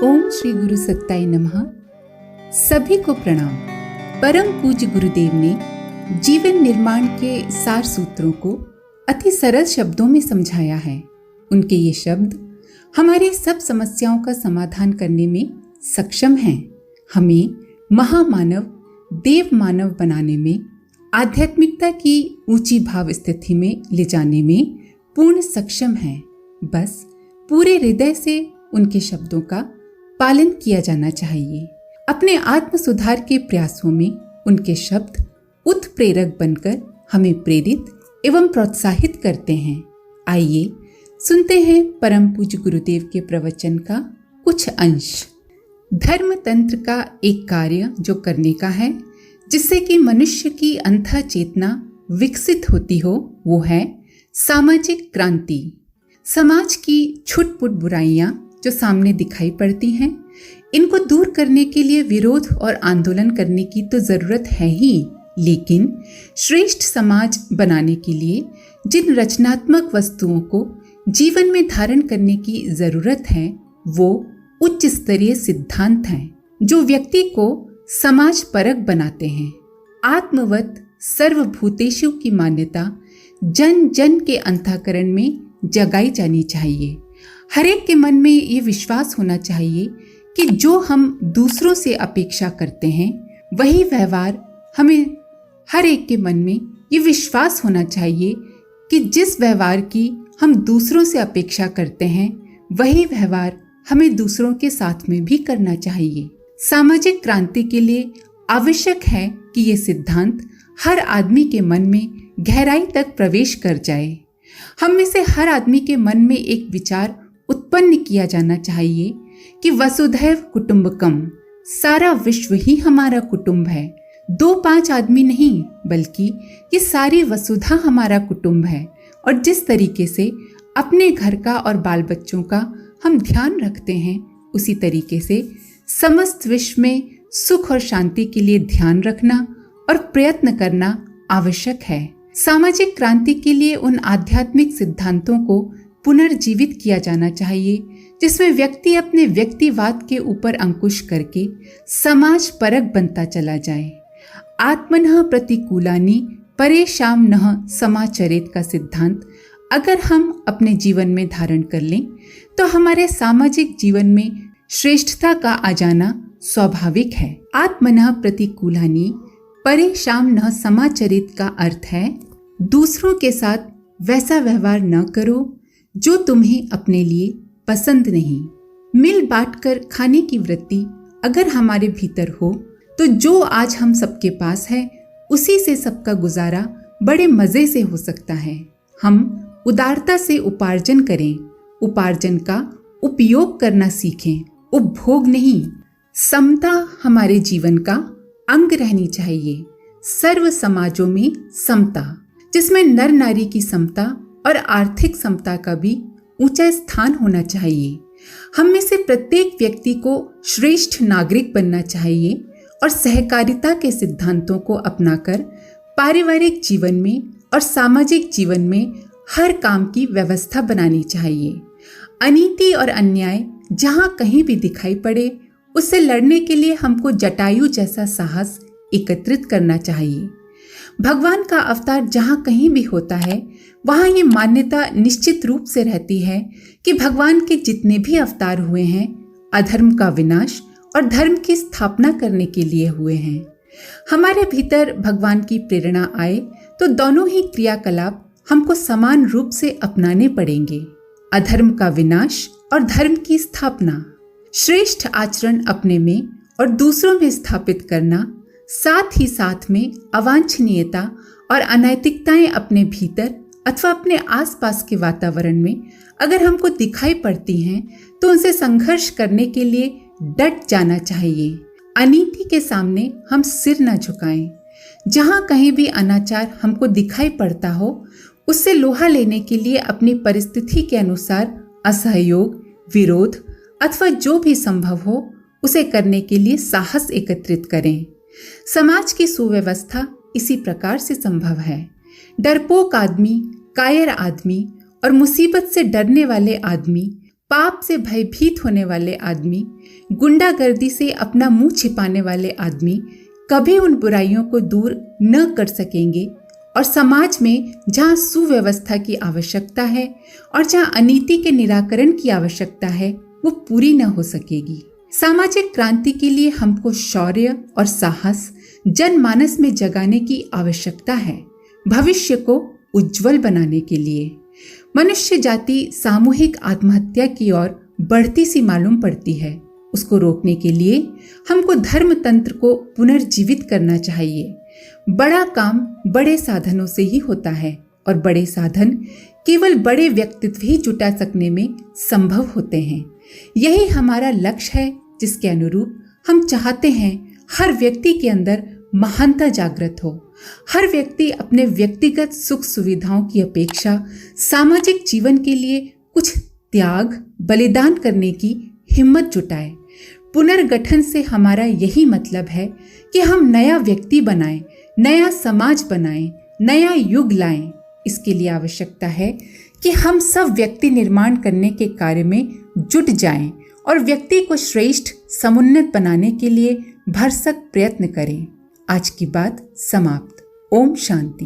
ओम श्री गुरु सत्ताई नमः। सभी को प्रणाम। परम पूज्य गुरुदेव ने जीवन निर्माण के सार सूत्रों को अति सरल शब्दों में समझाया है। उनके ये शब्द हमारी सब समस्याओं का समाधान करने में सक्षम हैं। हमें महामानव देव मानव बनाने में, आध्यात्मिकता की ऊंची भाव स्थिति में ले जाने में पूर्ण सक्षम हैं। बस पूरे हृदय से उनके शब्दों का पालन किया जाना चाहिए। अपने आत्म सुधार के प्रयासों में उनके शब्द उत्प्रेरक बनकर हमें प्रेरित एवं प्रोत्साहित करते हैं। आइए सुनते हैं परम पूज्य गुरुदेव के प्रवचन का कुछ अंश। धर्म तंत्र का एक कार्य जो करने का है, जिससे कि मनुष्य की अंतः चेतना विकसित होती हो, वो है सामाजिक क्रांति। समाज की छुटपुट बुराइयां जो सामने दिखाई पड़ती हैं, इनको दूर करने के लिए विरोध और आंदोलन करने की तो जरूरत है ही, लेकिन श्रेष्ठ समाज बनाने के लिए जिन रचनात्मक वस्तुओं को जीवन में धारण करने की जरूरत है, वो उच्च स्तरीय सिद्धांत हैं जो व्यक्ति को समाज परक बनाते हैं। आत्मवत सर्वभूतेषु की मान्यता जन जन के अंतःकरण में जगाई जानी चाहिए। हर एक के मन में ये विश्वास होना चाहिए कि जो हम दूसरों से अपेक्षा करते हैं, वही व्यवहार हमें, हर एक के मन में ये विश्वास होना चाहिए कि जिस व्यवहार की हम दूसरों से अपेक्षा करते हैं, वही व्यवहार हमें दूसरों के साथ में भी करना चाहिए। सामाजिक क्रांति के लिए आवश्यक है कि ये सिद्धांत हर आदमी के मन में गहराई तक प्रवेश कर जाए। हम में से हर आदमी के मन में एक विचार उत्पन्न किया जाना चाहिए कि वसुधैव कुटुंबकम, सारा विश्व ही हमारा कुटुंब है। 2-5 आदमी नहीं, बल्कि ये सारी वसुधा हमारा कुटुंब है। और जिस तरीके से अपने घर का और बाल बच्चों का हम ध्यान रखते हैं, उसी तरीके से समस्त विश्व में सुख और शांति के लिए ध्यान रखना और प्रयत्न करना आवश्यक है। सामाजिक क्रांति के लिए उन आध्यात्मिक सिद्धांतों को पुनर्जीवित किया जाना चाहिए जिसमें व्यक्ति अपने व्यक्तिवाद के ऊपर अंकुश करके समाज परक बनता चला जाए। आत्मनः प्रतिकूलानि परेषां नः समाचरेत का सिद्धांत अगर हम अपने जीवन में धारण कर लें, तो हमारे सामाजिक जीवन में श्रेष्ठता का आ जाना स्वाभाविक है। आत्मनः प्रतिकूलानि परेषां नः समाचरेत का अर्थ है दूसरों के साथ वैसा व्यवहार न करो जो तुम्हें अपने लिए पसंद नहीं। मिल बांट कर खाने की वृत्ति अगर हमारे भीतर हो, तो जो आज हम सबके पास है, उसी से सबका गुजारा बड़े मजे से हो सकता है। हम उदारता से उपार्जन करें, उपार्जन का उपयोग करना सीखें, उपभोग नहीं। समता हमारे जीवन का अंग रहनी चाहिए। सर्व समाजों में समता, जिसमें नर नारी की समता और आर्थिक समता का भी ऊंचा स्थान होना चाहिए। हम में से प्रत्येक व्यक्ति को श्रेष्ठ नागरिक बनना चाहिए और सहकारिता के सिद्धांतों को अपनाकर पारिवारिक जीवन में और सामाजिक जीवन में हर काम की व्यवस्था बनानी चाहिए। अनीति और अन्याय जहां कहीं भी दिखाई पड़े, उससे लड़ने के लिए हमको जटायु जैसा साहस एकत्रित करना चाहिए। भगवान का अवतार जहाँ कहीं भी होता है, वहाँ ये मान्यता निश्चित रूप से रहती है कि भगवान के जितने भी अवतार हुए हैं, अधर्म का विनाश और धर्म की स्थापना करने के लिए हुए हैं। हमारे भीतर भगवान की प्रेरणा आए तो दोनों ही क्रियाकलाप हमको समान रूप से अपनाने पड़ेंगे। अधर्म का विनाश और धर्म की स्थापना, श्रेष्ठ आचरण अपने में और दूसरों में स्थापित करना, साथ ही साथ में अवांछनीयता और अनैतिकताएं अपने भीतर अथवा अपने आसपास के वातावरण में अगर हमको दिखाई पड़ती हैं, तो उनसे संघर्ष करने के लिए डट जाना चाहिए। अनीति के सामने हम सिर न झुकाएं। जहां कहीं भी अनाचार हमको दिखाई पड़ता हो, उससे लोहा लेने के लिए अपनी परिस्थिति के अनुसार असहयोग, विरोध अथवा जो भी संभव हो, उसे करने के लिए साहस एकत्रित करें। समाज की सुव्यवस्था इसी प्रकार से संभव है। डरपोक आदमी, कायर आदमी और मुसीबत से डरने वाले आदमी, पाप से भयभीत होने वाले आदमी, गुंडागर्दी से अपना मुंह छिपाने वाले आदमी कभी उन बुराइयों को दूर न कर सकेंगे और समाज में जहाँ सुव्यवस्था की आवश्यकता है और जहाँ अनीति के निराकरण की आवश्यकता है वो पूरी न हो सकेगी। सामाजिक क्रांति के लिए हमको शौर्य और साहस जनमानस में जगाने की आवश्यकता है। भविष्य को उज्जवल बनाने के लिए मनुष्य जाति सामूहिक आत्महत्या की ओर बढ़ती सी मालूम पड़ती है। उसको रोकने के लिए हमको धर्म तंत्र को पुनर्जीवित करना चाहिए। बड़ा काम बड़े साधनों से ही होता है और बड़े साधन केवल बड़े व्यक्तित्व ही जुटा सकने में संभव होते हैं। यही हमारा लक्ष्य है, जिसके अनुरूप हम चाहते हैं हर व्यक्ति के अंदर महानता जागृत हो। हर व्यक्ति अपने व्यक्तिगत सुख सुविधाओं की अपेक्षा सामाजिक जीवन के लिए कुछ त्याग बलिदान करने की हिम्मत जुटाए। पुनर्गठन से हमारा यही मतलब है कि हम नया व्यक्ति बनाएं, नया समाज बनाएं, नया युग लाएं। इसके लिए आवश्यकता है कि हम सब व्यक्ति निर्माण करने के कार्य में जुट जाएं और व्यक्ति को श्रेष्ठ समुन्नत बनाने के लिए भरसक प्रयत्न करें। आज की बात समाप्त। ओम शांति।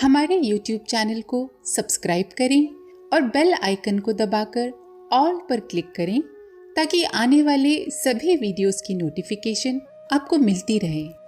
हमारे YouTube चैनल को सब्सक्राइब करें और बेल आइकन को दबाकर ऑल पर क्लिक करें ताकि आने वाले सभी वीडियोस की नोटिफिकेशन आपको मिलती रहे।